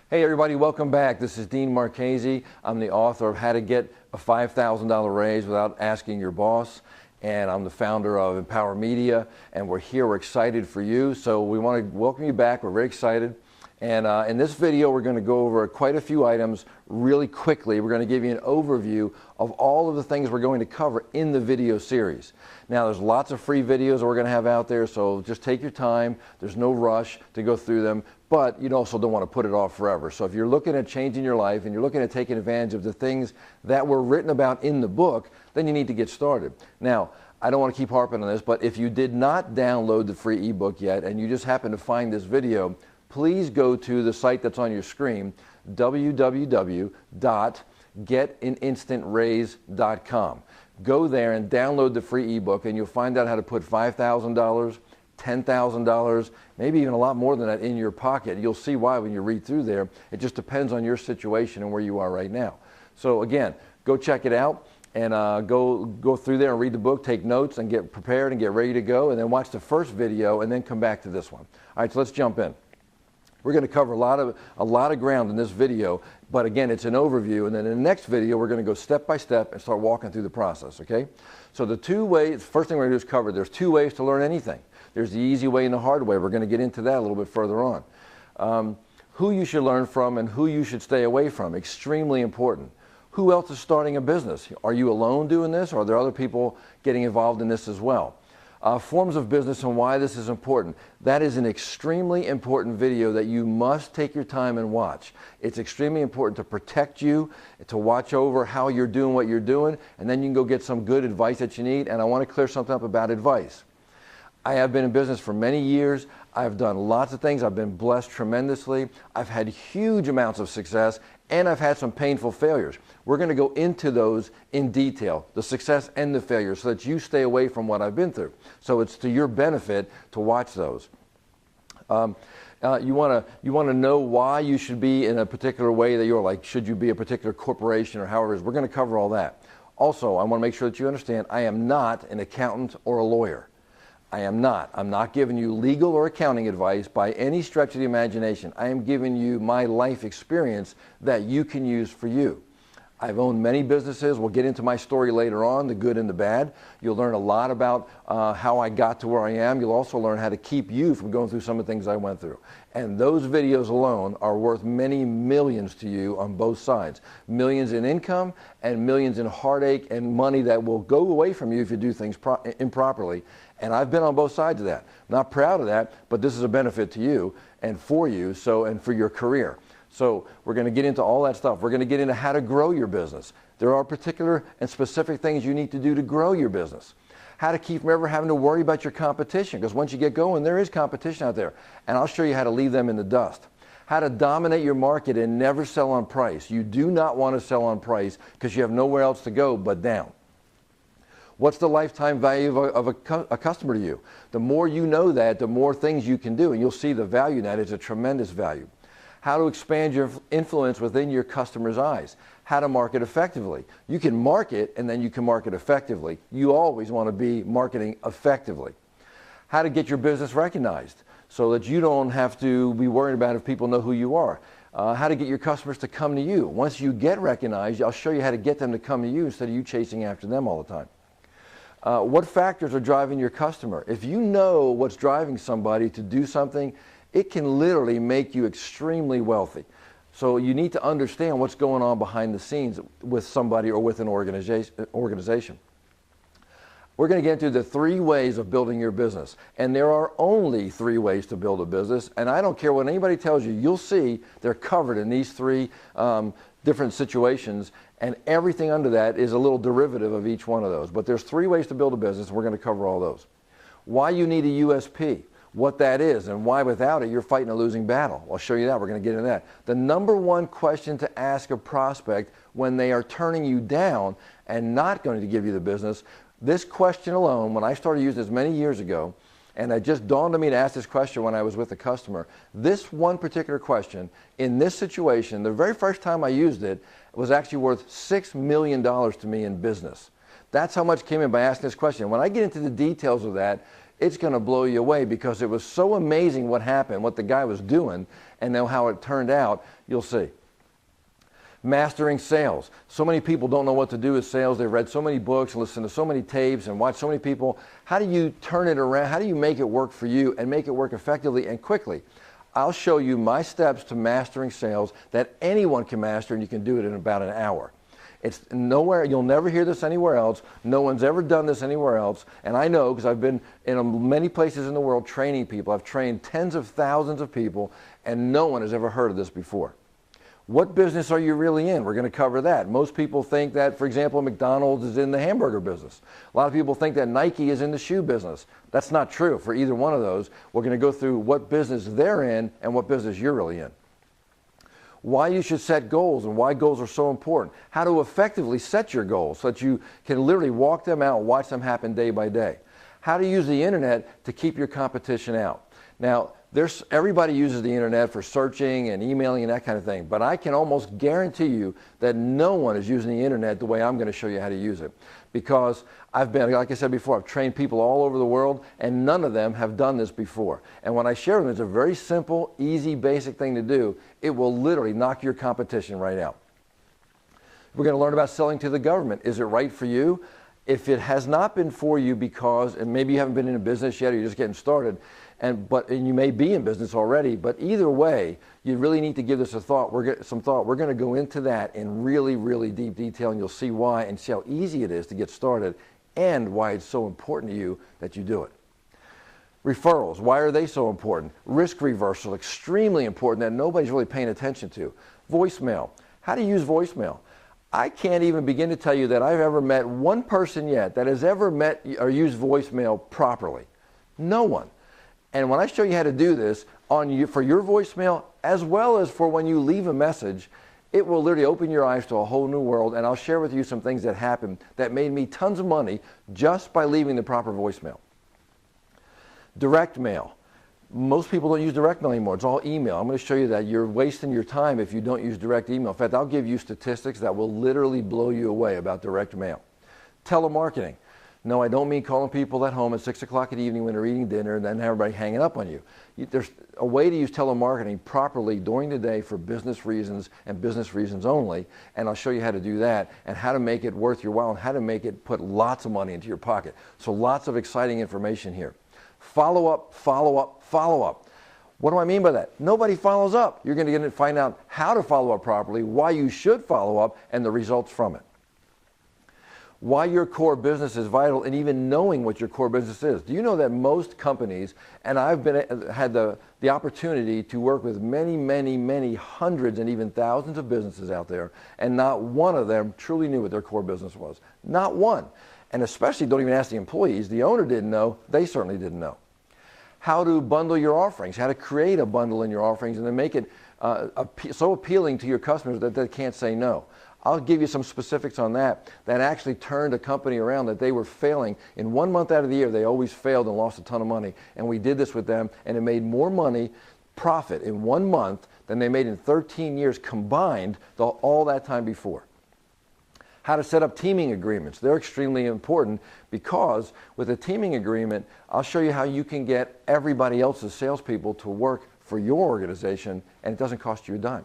Hey everybody, welcome back. This is Dean Marchese. I'm the author of How to Get a $5,000 Raise Without Asking Your Boss, and I'm the founder of Empower Media, and we're here, we're excited for you. So we want to welcome you back, we're very excited. And in this video, we're going to go over quite a few items really quickly. We're going to give you an overview of all of the things we're going to cover in the video series. Now, there's lots of free videos that we're going to have out there, so just take your time. There's no rush to go through them, but you also don't want to put it off forever. So if you're looking at changing your life and you're looking at taking advantage of the things that were written about in the book, then you need to get started. Now, I don't want to keep harping on this, but if you did not download the free ebook yet and you just happen to find this video, please go to the site that's on your screen, www.getaninstant.raise.com. Go there and download the free ebook, and you'll find out how to put $5,000, $10,000, maybe even a lot more than that in your pocket. You'll see why when you read through there. It just depends on your situation and where you are right now. So again, go check it out and go through there and read the book, take notes, and get prepared and get ready to go, and then watch the first video and then come back to this one. All right, so let's jump in. We're going to cover a lot of ground in this video, but again, it's an overview, and then in the next video, we're going to go step by step and start walking through the process, okay? So the two ways, first thing we're going to do is cover, there's two ways to learn anything. There's the easy way and the hard way. We're going to get into that a little bit further on. Who you should learn from and who you should stay away from, extremely important. Who else is starting a business? Are you alone doing this, or are there other people getting involved in this as well? Forms of business and why this is important. That is an extremely important video that you must take your time and watch. It's extremely important to protect you, to watch over how you're doing what you're doing, and then you can go get some good advice that you need. And I want to clear something up about advice. I have been in business for many years. I've done lots of things. I've been blessed tremendously. I've had huge amounts of success, and I've had some painful failures. We're going to go into those in detail, the success and the failures, so that you stay away from what I've been through. So it's to your benefit to watch those. You want to know why you should be in a particular way that you're like, should you be a particular corporation or however it is. We're going to cover all that. Also, I want to make sure that you understand I am not an accountant or a lawyer. I am not. I'm not giving you legal or accounting advice by any stretch of the imagination. I am giving you my life experience that you can use for you. I've owned many businesses. We'll get into my story later on, the good and the bad. You'll learn a lot about how I got to where I am. You'll also learn how to keep you from going through some of the things I went through. And those videos alone are worth many millions to you on both sides. Millions in income and millions in heartache and money that will go away from you if you do things improperly. And I've been on both sides of that. I'm not proud of that, but this is a benefit to you and for you, and for your career. So we're going to get into all that stuff. We're going to get into how to grow your business. There are particular and specific things you need to do to grow your business. How to keep from ever having to worry about your competition, because once you get going, there is competition out there. And I'll show you how to leave them in the dust. How to dominate your market and never sell on price. You do not want to sell on price because you have nowhere else to go but down. What's the lifetime value of a customer to you? The more you know that, the more things you can do, and you'll see the value in that is a tremendous value. How to expand your influence within your customers' eyes. How to market effectively. You can market and then you can market effectively. You always want to be marketing effectively. How to get your business recognized so that you don't have to be worried about if people know who you are. How to get your customers to come to you. Once you get recognized, I'll show you how to get them to come to you instead of you chasing after them all the time. What factors are driving your customer? If you know what's driving somebody to do something, it can literally make you extremely wealthy. So you need to understand what's going on behind the scenes with somebody or with an organization. We're going to get into the 3 ways of building your business. And there are only 3 ways to build a business. And I don't care what anybody tells you, you'll see they're covered in these 3 different situations. And everything under that is a little derivative of each one of those. But there's 3 ways to build a business, and we're going to cover all those. Why you need a USP, what that is, and why without it you're fighting a losing battle. I'll show you that. We're going to get into that. The number 1 question to ask a prospect when they are turning you down and not going to give you the business, this question alone, when I started using this many years ago, and it just dawned on me to ask this question when I was with a customer, this one particular question, in this situation, the very first time I used it, was actually worth $6 million to me in business. That's how much came in by asking this question. When I get into the details of that, it's going to blow you away because it was so amazing what happened, what the guy was doing, and then how it turned out. You'll see. Mastering sales. So many people don't know what to do with sales. They've read so many books, listened to so many tapes, and watched so many people. How do you turn it around? How do you make it work for you and make it work effectively and quickly? I'll show you my steps to mastering sales that anyone can master, and you can do it in about an hour. It's nowhere, you'll never hear this anywhere else. No one's ever done this anywhere else. And I know because I've been in many places in the world training people. I've trained tens of thousands of people, and no one has ever heard of this before. What business are you really in? We're going to cover that. Most people think that, for example, McDonald's is in the hamburger business. A lot of people think that Nike is in the shoe business. That's not true for either one of those. We're going to go through what business they're in and what business you're really in. Why you should set goals and why goals are so important. How to effectively set your goals so that you can literally walk them out and watch them happen day by day. How to use the internet to keep your competition out. Now, everybody uses the internet for searching and emailing and that kind of thing, but I can almost guarantee you that no one is using the internet the way I'm going to show you how to use it. Because like I said before, I've trained people all over the world, and none of them have done this before. And when I share them, it's a very simple, easy, basic thing to do. It will literally knock your competition right out. We're going to learn about selling to the government. Is it right for you? If it has not been for you and maybe you haven't been in a business yet or you're just getting started, and you may be in business already, but either way, you really need to give this some thought. We're going to go into that in really, really deep detail, and you'll see why and see how easy it is to get started and why it's so important to you that you do it. Referrals, why are they so important? Risk reversal, extremely important that nobody's really paying attention to. Voicemail, how to use voicemail. I can't even begin to tell you that I've ever met one person yet that has ever met or used voicemail properly. No one. And when I show you how to do this for your voicemail, as well as for when you leave a message, it will literally open your eyes to a whole new world. And I'll share with you some things that happened that made me tons of money just by leaving the proper voicemail. Direct mail. Most people don't use direct mail anymore. It's all email. I'm going to show you that you're wasting your time if you don't use direct email. In fact, I'll give you statistics that will literally blow you away about direct mail. Telemarketing. No, I don't mean calling people at home at 6 o'clock in the evening when they're eating dinner and then everybody hanging up on you. There's a way to use telemarketing properly during the day for business reasons and business reasons only, and I'll show you how to do that and how to make it worth your while and how to make it put lots of money into your pocket. So lots of exciting information here. Follow up, follow up, follow up. What do I mean by that? Nobody follows up. You're going to find out how to follow up properly, why you should follow up, and the results from it. Why your core business is vital, and even knowing what your core business is. Do you know that most companies, and I've had the opportunity to work with many, many, many hundreds and even thousands of businesses out there, and not one of them truly knew what their core business was. Not one. And especially don't even ask the employees. The owner didn't know. They certainly didn't know. How to bundle your offerings, how to create a bundle in your offerings and then make it so appealing to your customers that they can't say no. I'll give you some specifics on that actually turned a company around that they were failing. In 1 month out of the year, they always failed and lost a ton of money. And we did this with them, and it made more money, profit, in 1 month than they made in 13 years combined all that time before. How to set up teaming agreements. They're extremely important because with a teaming agreement, I'll show you how you can get everybody else's salespeople to work for your organization, and it doesn't cost you a dime.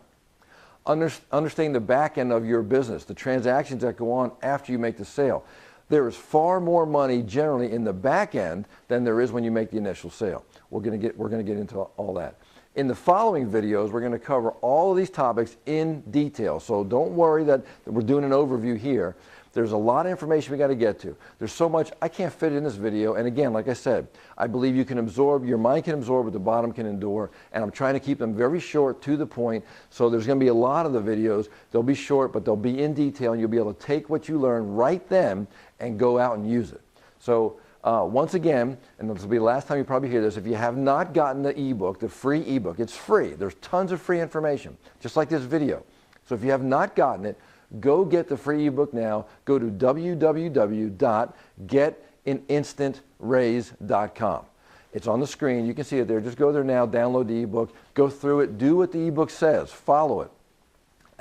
Understanding the back end of your business, the transactions that go on after you make the sale. There is far more money generally in the back end than there is when you make the initial sale. We're going to get into all that. In the following videos, we're going to cover all of these topics in detail. So don't worry that we're doing an overview here. There's a lot of information we got to get to. There's so much I can't fit in this video. And again, like I said, I believe you can absorb, your mind can absorb what the bottom can endure. And I'm trying to keep them very short, to the point. So there's going to be a lot of the videos. They'll be short, but they'll be in detail, and you'll be able to take what you learn right then and go out and use it. So once again, and this will be the last time you probably hear this, if you have not gotten the ebook, the free ebook, it's free. There's tons of free information, just like this video. So if you have not gotten it, go get the free ebook now. Go to www.getinstantraise.com. It's on the screen. You can see it there. Just go there now, download the ebook, go through it, do what the ebook says, follow it.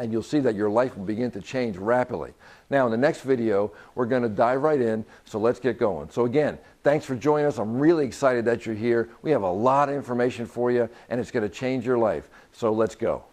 and you'll see that your life will begin to change rapidly. Now, in the next video, we're going to dive right in, so let's get going. So again, thanks for joining us. I'm really excited that you're here. We have a lot of information for you, and it's going to change your life. So let's go.